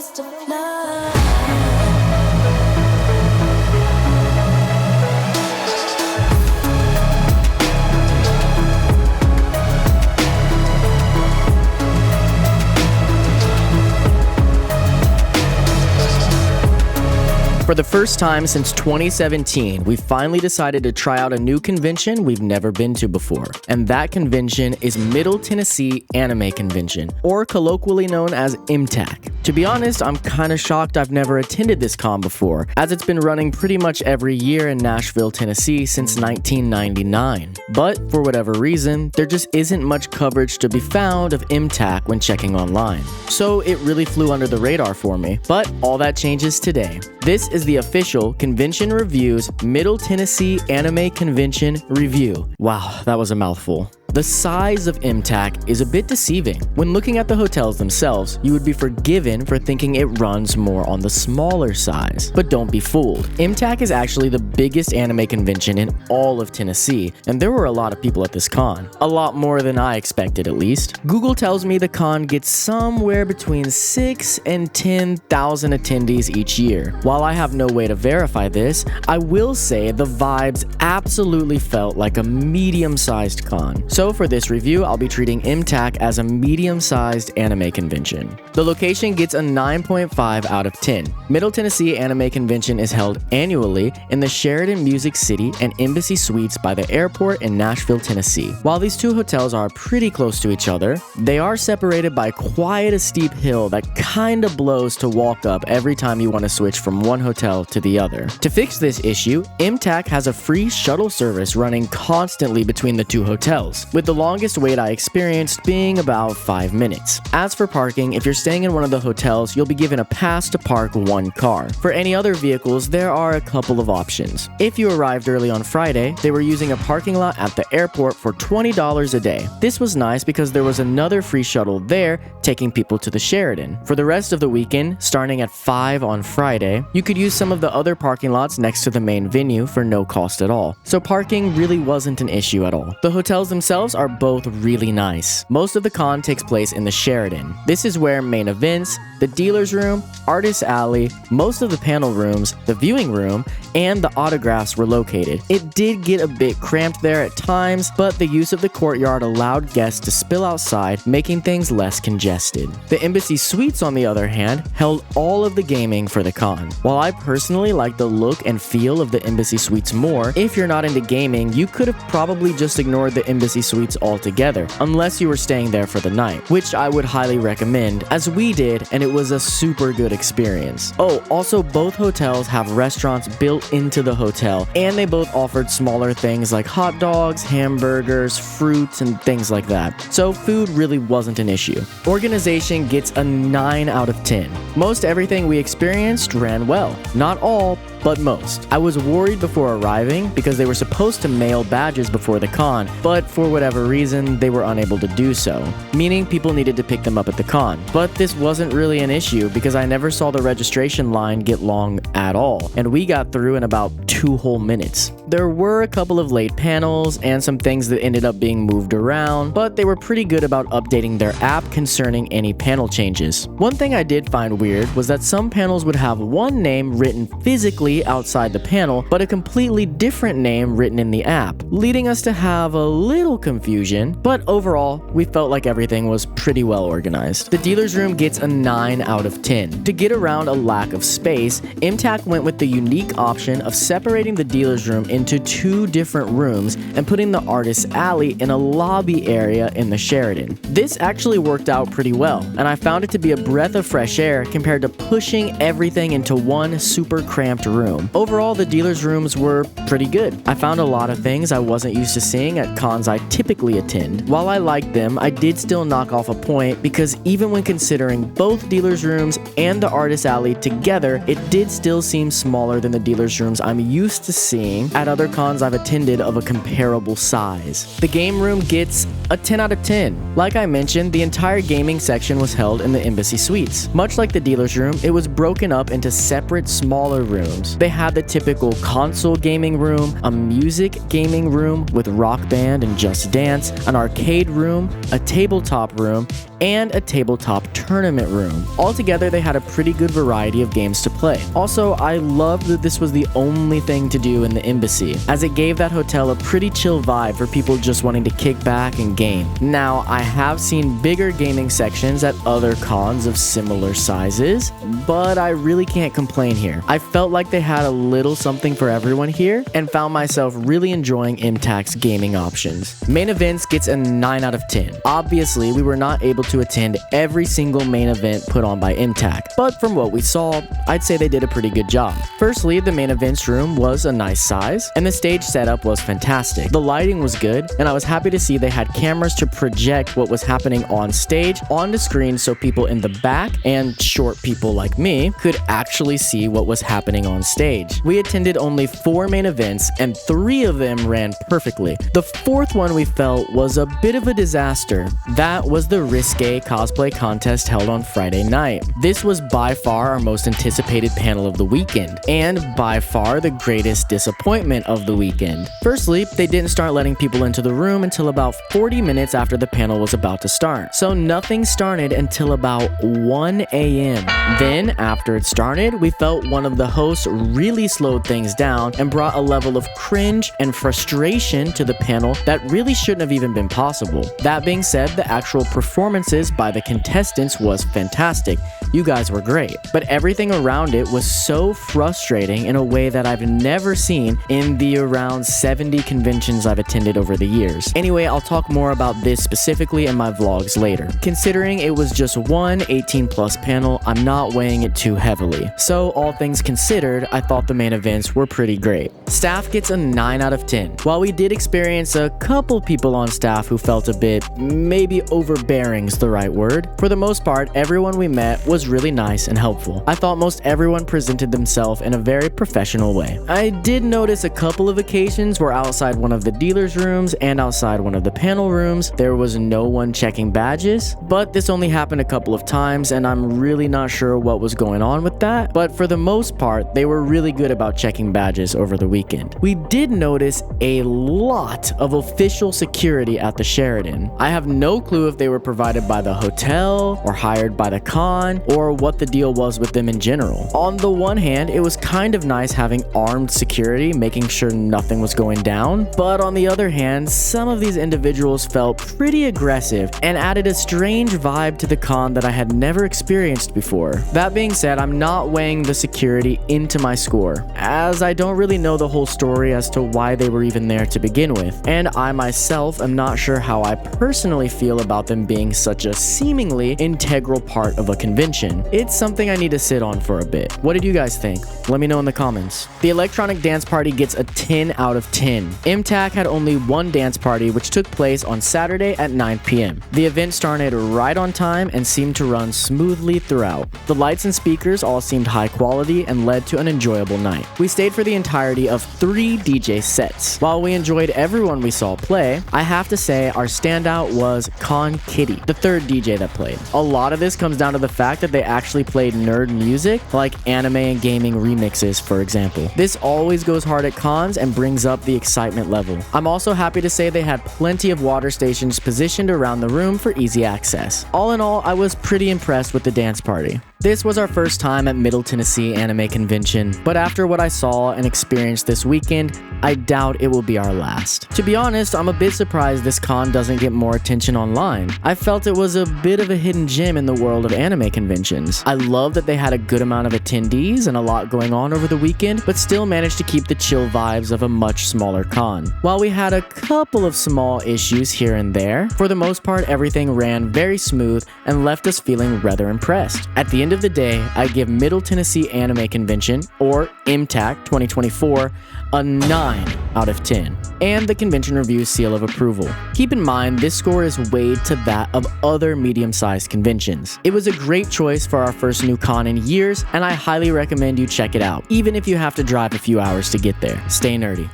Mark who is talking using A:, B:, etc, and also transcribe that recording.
A: taste of love.
B: For the first time since 2017, we finally decided to try out a new convention we've never been to before. And that convention is Middle Tennessee Anime Convention, or colloquially known as MTAC. To be honest, I'm kinda shocked I've never attended this con before, as it's been running pretty much every year in Nashville, Tennessee since 1999. But for whatever reason, there just isn't much coverage to be found of MTAC when checking online. So it really flew under the radar for me. But all that changes today. This is the official Convention Review's Middle Tennessee Anime Convention Review. Wow, that was a mouthful. The size of MTAC is a bit deceiving. When looking at the hotels themselves, you would be forgiven for thinking it runs more on the smaller size. But don't be fooled. MTAC is actually the biggest anime convention in all of Tennessee, and there were a lot of people at this con. A lot more than I expected, at least. Google tells me the con gets somewhere between 6 and 10,000 attendees each year. While I have no way to verify this, I will say the vibes absolutely felt like a medium-sized con. So for this review, I'll be treating MTAC as a medium-sized anime convention. The location gets a 9.5 out of 10. Middle Tennessee Anime Convention is held annually in the Sheridan Music City and Embassy Suites by the airport in Nashville, Tennessee. While these two hotels are pretty close to each other, they are separated by quite a steep hill that kinda blows to walk up every time you want to switch from one hotel to the other. To fix this issue, MTAC has a free shuttle service running constantly between the two hotels, with the longest wait I experienced being about 5 minutes. As for parking, if you're staying in one of the hotels, you'll be given a pass to park one car. For any other vehicles, there are a couple of options. If you arrived early on Friday, they were using a parking lot at the airport for $20 a day. This was nice because there was another free shuttle there taking people to the Sheridan. For the rest of the weekend, starting at 5 on Friday, you could use some of the other parking lots next to the main venue for no cost at all. So parking really wasn't an issue at all. The hotels themselves are both really nice. Most of the con takes place in the Sheridan. This is where main events, the dealer's room, artist alley, most of the panel rooms, the viewing room, and the autographs were located. It did get a bit cramped there at times, but the use of the courtyard allowed guests to spill outside, making things less congested. The Embassy Suites, on the other hand, held all of the gaming for the con. While I personally like the look and feel of the Embassy Suites more, if you're not into gaming, you could have probably just ignored the Embassy Suites altogether, unless you were staying there for the night, which I would highly recommend, as we did, and it was a super good experience. Oh, also both hotels have restaurants built into the hotel, and they both offered smaller things like hot dogs, hamburgers, fruits, and things like that. So food really wasn't an issue. Organization gets a 9 out of 10. Most everything we experienced ran well. Not all, but most. I was worried before arriving because they were supposed to mail badges before the con, but for whatever reason, they were unable to do so, meaning people needed to pick them up at the con. But this wasn't really an issue because I never saw the registration line get long at all, and we got through in about 2 whole minutes. There were a couple of late panels and some things that ended up being moved around, but they were pretty good about updating their app concerning any panel changes. One thing I did find weird was that some panels would have one name written physically outside the panel, but a completely different name written in the app, leading us to have a little confusion, but overall, we felt like everything was pretty well organized. The dealer's room gets a 9 out of 10. To get around a lack of space, MTAC went with the unique option of separating the dealer's room into 2 different rooms and putting the artist's alley in a lobby area in the Sheridan. This actually worked out pretty well, and I found it to be a breath of fresh air compared to pushing everything into one super cramped room. Overall, the dealer's rooms were pretty good. I found a lot of things I wasn't used to seeing at cons I typically attend. While I liked them, I did still knock off a point because even when considering both dealer's rooms and the artist alley together, it did still seem smaller than the dealer's rooms I'm used to seeing at other cons I've attended of a comparable size. The game room gets a 10 out of 10. Like I mentioned, the entire gaming section was held in the Embassy Suites. Much like the dealer's room, it was broken up into separate, smaller rooms. They had the typical console gaming room, a music gaming room with Rock Band and Just Dance, an arcade room, a tabletop room, and a tabletop tournament room. room. Altogether, they had a pretty good variety of games to play. Also, I loved that this was the only thing to do in the embassy, as it gave that hotel a pretty chill vibe for people just wanting to kick back and game. Now, I have seen bigger gaming sections at other cons of similar sizes, but I really can't complain here. I felt like they had a little something for everyone here and found myself really enjoying MTAC's gaming options. Main events gets a 9 out of 10. Obviously, we were not able to attend every single main event put on by MTAC, but from what we saw, I'd say they did a pretty good job. Firstly, the main events room was a nice size, and the stage setup was fantastic. The lighting was good, and I was happy to see they had cameras to project what was happening on stage onto screen so people in the back and short people like me could actually see what was happening on stage. We attended only 4 main events, and 3 of them ran perfectly. The 4th one we felt was a bit of a disaster. That was the risque cosplay contest held on Friday night. This was by far our most anticipated panel of the weekend, and by far the greatest disappointment of the weekend. Firstly, they didn't start letting people into the room until about 40 minutes after the panel was about to start. So nothing started until about 1 a.m. Then, after it started, we felt one of the hosts really slowed things down and brought a level of cringe and frustration to the panel that really shouldn't have even been possible. That being said, the actual performances by the contestants was fantastic. You guys were great. But everything around it was so frustrating in a way that I've never seen in the around 70 conventions I've attended over the years. Anyway, I'll talk more about this specifically in my vlogs later. Considering it was just one 18+ panel, I'm not weighing it too heavily. So all things considered, I thought the main events were pretty great. Staff gets a 9 out of 10. While we did experience a couple people on staff who felt a bit, maybe overbearing's the right word, for the most part, everyone we met was really nice and helpful. I thought most everyone presented themselves in a very professional way. I did notice a couple of occasions where outside one of the dealer's rooms and outside one of the panel rooms, there was no one checking badges, but this only happened a couple of times and I'm really not sure what was going on with that, but for the most part, they were really good about checking badges over the weekend. We did notice a lot of official security at the Sheraton. I have no clue if they were provided by the hotel or hired by the con or what the deal was with them in general. On the one hand, it was kind of nice having armed security making sure nothing was going down, but on the other hand, some of these individuals felt pretty aggressive and added a strange vibe to the con that I had never experienced before. That being said, I'm not weighing the security into my score, as I don't really know the whole story as to why they were even there to begin with, and I myself am not sure how I personally feel about them being such a seemingly integral part of a convention. It's something I need to sit on for a bit. What did you guys think? Let me know in the comments. The electronic dance party gets a 10 out of 10. MTAC had only one dance party which took place on Saturday at 9 p.m. The event started right on time and seemed to run smoothly throughout. The lights and speakers all seemed high quality and led to an enjoyable night. We stayed for the entirety of 3 DJ sets. While we enjoyed everyone we saw play, I have to say our standout was Con Kitty, the 3rd DJ that played. A lot of this comes down to the fact that they actually played nerd music, like anime and gaming remixes, for example. This always goes hard at cons and brings up the excitement level. I'm also happy to say they had plenty of water stations positioned around the room for easy access. All in all, I was pretty impressed with the dance party. This was our first time at Middle Tennessee Anime Convention, but after what I saw and experienced this weekend, I doubt it will be our last. To be honest, I'm a bit surprised this con doesn't get more attention online. I felt it was a bit of a hidden gem in the world of anime conventions. I love that they had a good amount of attendees and a lot going on over the weekend, but still managed to keep the chill vibes of a much smaller con. While we had a couple of small issues here and there, for the most part everything ran very smooth and left us feeling rather impressed. At the end of the day, I give Middle Tennessee Anime Convention, or MTAC 2024, a 9 out of 10, and the Convention Review seal of approval. Keep in mind, this score is weighed to that of other medium-sized conventions. It was a great choice for our first new con in years, and I highly recommend you check it out, even if you have to drive a few hours to get there. Stay nerdy.